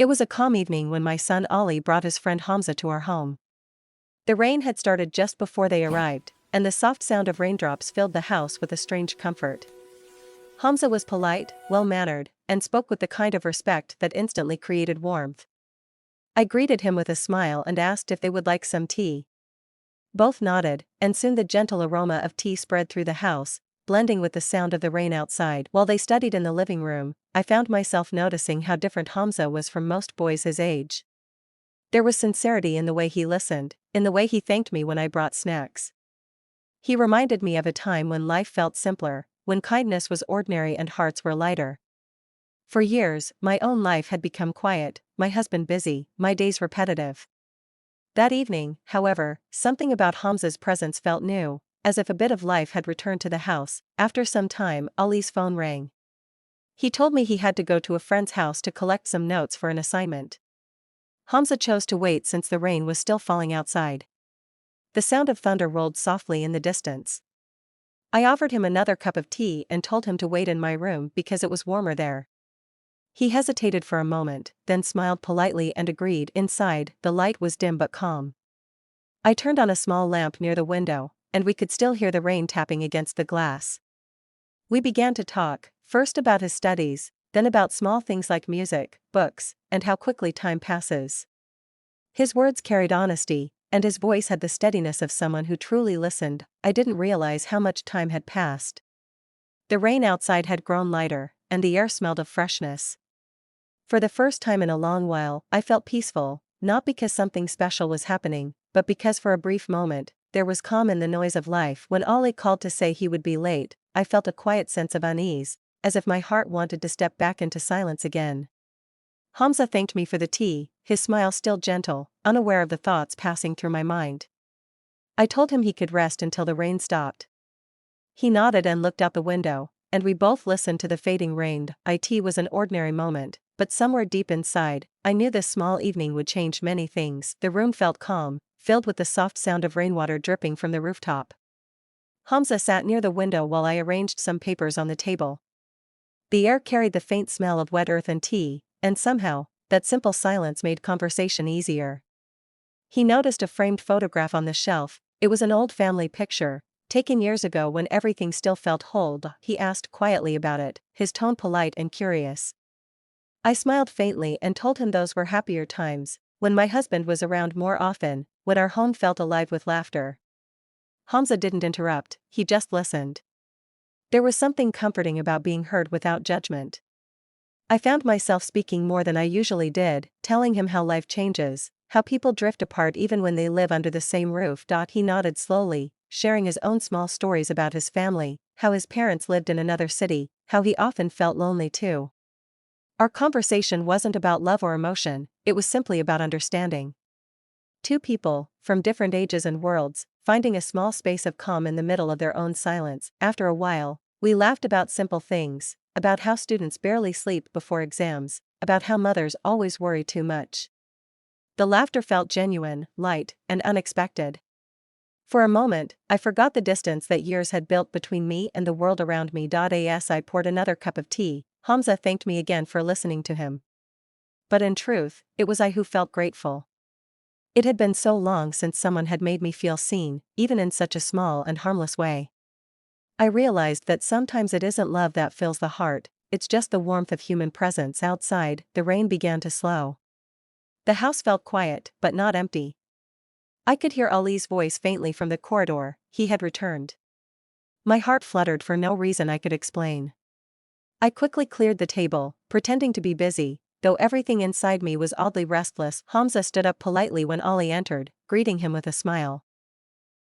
It was a calm evening when my son Ali brought his friend Hamza to our home. The rain had started just before they arrived, and the soft sound of raindrops filled the house with a strange comfort. Hamza was polite, well-mannered, and spoke with the kind of respect that instantly created warmth. I greeted him with a smile and asked if they would like some tea. Both nodded, and soon the gentle aroma of tea spread through the house, blending with the sound of the rain outside. While they studied in the living room, I found myself noticing how different Hamza was from most boys his age. There was sincerity in the way he listened, in the way he thanked me when I brought snacks. He reminded me of a time when life felt simpler, when kindness was ordinary and hearts were lighter. For years, my own life had become quiet, my husband busy, my days repetitive. That evening, however, something about Hamza's presence felt new, as if a bit of life had returned to the house. After some time, Ali's phone rang. He told me he had to go to a friend's house to collect some notes for an assignment. Hamza chose to wait since the rain was still falling outside. The sound of thunder rolled softly in the distance. I offered him another cup of tea and told him to wait in my room because it was warmer there. He hesitated for a moment, then smiled politely and agreed. Inside, the light was dim but calm. I turned on a small lamp near the window, and we could still hear the rain tapping against the glass. We began to talk, first about his studies, then about small things like music, books, and how quickly time passes. His words carried honesty, and his voice had the steadiness of someone who truly listened. I didn't realize how much time had passed. The rain outside had grown lighter, and the air smelled of freshness. For the first time in a long while, I felt peaceful, not because something special was happening, but because for a brief moment, there was calm in the noise of life. When Ali called to say he would be late, I felt a quiet sense of unease, as if my heart wanted to step back into silence again. Hamza thanked me for the tea, his smile still gentle, unaware of the thoughts passing through my mind. I told him he could rest until the rain stopped. He nodded and looked out the window, and we both listened to the fading rain. It was an ordinary moment, but somewhere deep inside, I knew this small evening would change many things. The room felt calm, filled with the soft sound of rainwater dripping from the rooftop. Hamza sat near the window while I arranged some papers on the table. The air carried the faint smell of wet earth and tea, and somehow, that simple silence made conversation easier. He noticed a framed photograph on the shelf. It was an old family picture, taken years ago when everything still felt whole. He asked quietly about it, his tone polite and curious. I smiled faintly and told him those were happier times, when my husband was around more often, when our home felt alive with laughter. Hamza didn't interrupt, he just listened. There was something comforting about being heard without judgment. I found myself speaking more than I usually did, telling him how life changes, how people drift apart even when they live under the same roof. He nodded slowly, sharing his own small stories about his family, how his parents lived in another city, how he often felt lonely too. Our conversation wasn't about love or emotion, it was simply about understanding. Two people, from different ages and worlds, finding a small space of calm in the middle of their own silence. After a while, we laughed about simple things, about how students barely sleep before exams, about how mothers always worry too much. The laughter felt genuine, light, and unexpected. For a moment, I forgot the distance that years had built between me and the world around me. As I poured another cup of tea, Hamza thanked me again for listening to him. But in truth, it was I who felt grateful. It had been so long since someone had made me feel seen, even in such a small and harmless way. I realized that sometimes it isn't love that fills the heart, it's just the warmth of human presence. Outside, the rain began to slow. The house felt quiet, but not empty. I could hear Ali's voice faintly from the corridor. He had returned. My heart fluttered for no reason I could explain. I quickly cleared the table, pretending to be busy, though everything inside me was oddly restless. Hamza stood up politely when Ali entered, greeting him with a smile.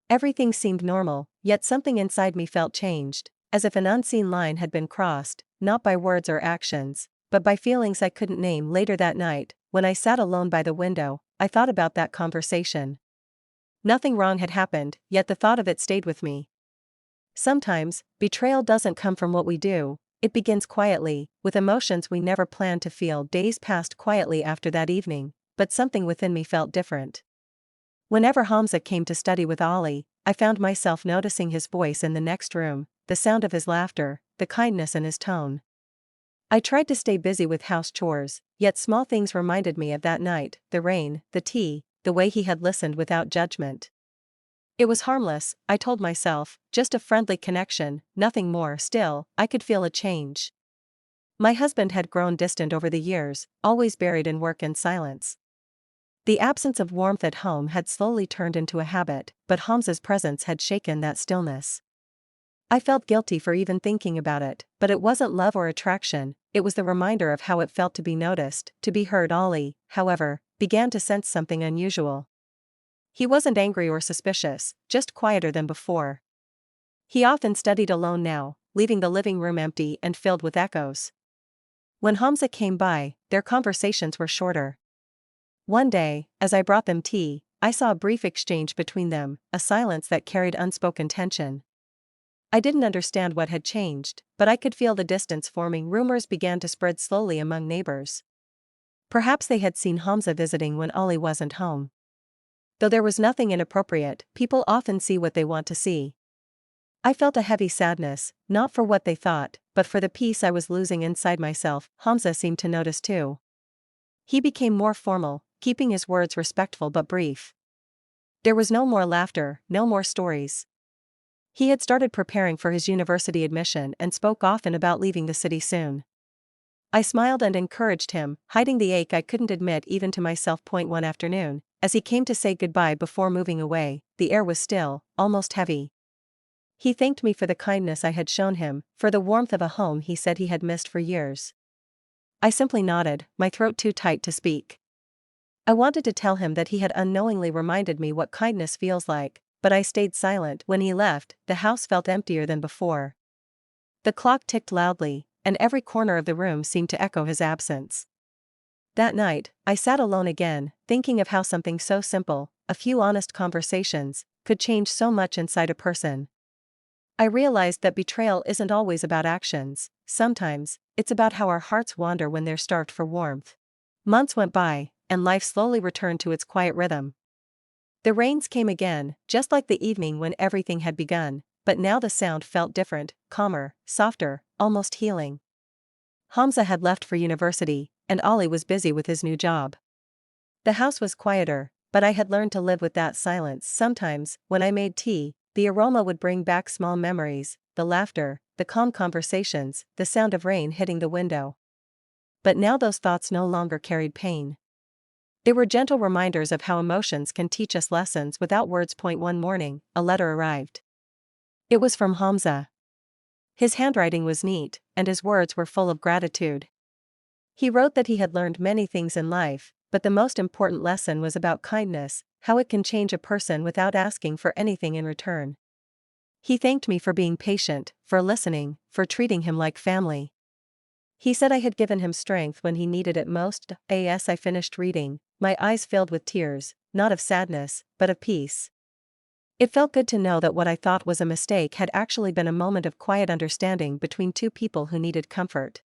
Everything seemed normal, yet something inside me felt changed, as if an unseen line had been crossed, not by words or actions, but by feelings I couldn't name. Later that night, when I sat alone by the window, I thought about that conversation. Nothing wrong had happened, yet the thought of it stayed with me. Sometimes, betrayal doesn't come from what we do, it begins quietly, with emotions we never planned to feel. Days passed quietly after that evening, but something within me felt different. Whenever Hamza came to study with Ali, I found myself noticing his voice in the next room, the sound of his laughter, the kindness in his tone. I tried to stay busy with house chores, Yet small things reminded me of that night: the rain, the tea, the way he had listened without judgment. It was harmless, I told myself, just a friendly connection, nothing more. Still, I could feel a change. My husband had grown distant over the years, always buried in work and silence. The absence of warmth at home had slowly turned into a habit, but Hamza's presence had shaken that stillness. I felt guilty for even thinking about it, but it wasn't love or attraction, it was the reminder of how it felt to be noticed, to be heard. Ollie, however, began to sense something unusual. He wasn't angry or suspicious, just quieter than before. He often studied alone now, leaving the living room empty and filled with echoes. When Hamza came by, their conversations were shorter. One day, as I brought them tea, I saw a brief exchange between them, a silence that carried unspoken tension. I didn't understand what had changed, but I could feel the distance forming. Rumors began to spread slowly among neighbors. Perhaps they had seen Hamza visiting when Ollie wasn't home. Though there was nothing inappropriate, people often see what they want to see. I felt a heavy sadness, not for what they thought, but for the peace I was losing inside myself. Hamza seemed to notice too. He became more formal, keeping his words respectful but brief. There was no more laughter, no more stories. He had started preparing for his university admission and spoke often about leaving the city soon. I smiled and encouraged him, hiding the ache I couldn't admit even to myself. One afternoon, as he came to say goodbye before moving away, the air was still, almost heavy. He thanked me for the kindness I had shown him, for the warmth of a home he said he had missed for years. I simply nodded, my throat too tight to speak. I wanted to tell him that he had unknowingly reminded me what kindness feels like, but I stayed silent. When he left, the house felt emptier than before. The clock ticked loudly, and every corner of the room seemed to echo his absence. That night, I sat alone again, thinking of how something so simple, a few honest conversations, could change so much inside a person. I realized that betrayal isn't always about actions, sometimes, it's about how our hearts wander when they're starved for warmth. Months went by, and life slowly returned to its quiet rhythm. The rains came again, just like the evening when everything had begun, but now the sound felt different, calmer, softer, almost healing. Hamza had left for university, and Ollie was busy with his new job. The house was quieter, but I had learned to live with that silence. Sometimes, when I made tea, the aroma would bring back small memories, the laughter, the calm conversations, the sound of rain hitting the window. But now those thoughts no longer carried pain. They were gentle reminders of how emotions can teach us lessons without words. One morning, a letter arrived. It was from Hamza. His handwriting was neat, and his words were full of gratitude. He wrote that he had learned many things in life, but the most important lesson was about kindness, how it can change a person without asking for anything in return. He thanked me for being patient, for listening, for treating him like family. He said I had given him strength when he needed it most. As I finished reading, my eyes filled with tears, not of sadness, but of peace. It felt good to know that what I thought was a mistake had actually been a moment of quiet understanding between two people who needed comfort.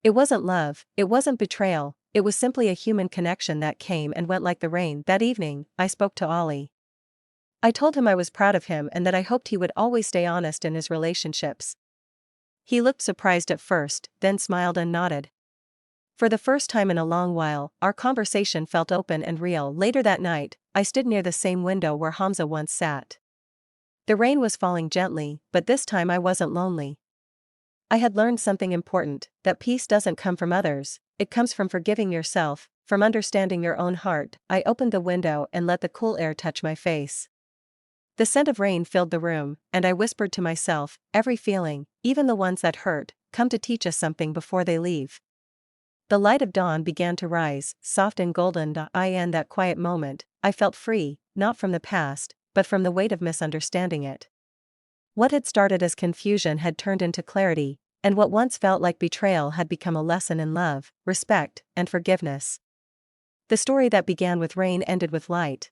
It wasn't love, it wasn't betrayal, it was simply a human connection that came and went like the rain. That evening, I spoke to Ollie. I told him I was proud of him and that I hoped he would always stay honest in his relationships. He looked surprised at first, then smiled and nodded. For the first time in a long while, our conversation felt open and real. Later that night, I stood near the same window where Hamza once sat. The rain was falling gently, but this time I wasn't lonely. I had learned something important, that peace doesn't come from others, it comes from forgiving yourself, from understanding your own heart. I opened the window and let the cool air touch my face. The scent of rain filled the room, and I whispered to myself, every feeling, even the ones that hurt, come to teach us something before they leave. The light of dawn began to rise, soft and golden. In that quiet moment, I felt free, not from the past, but from the weight of misunderstanding it. What had started as confusion had turned into clarity, and what once felt like betrayal had become a lesson in love, respect, and forgiveness. The story that began with rain ended with light.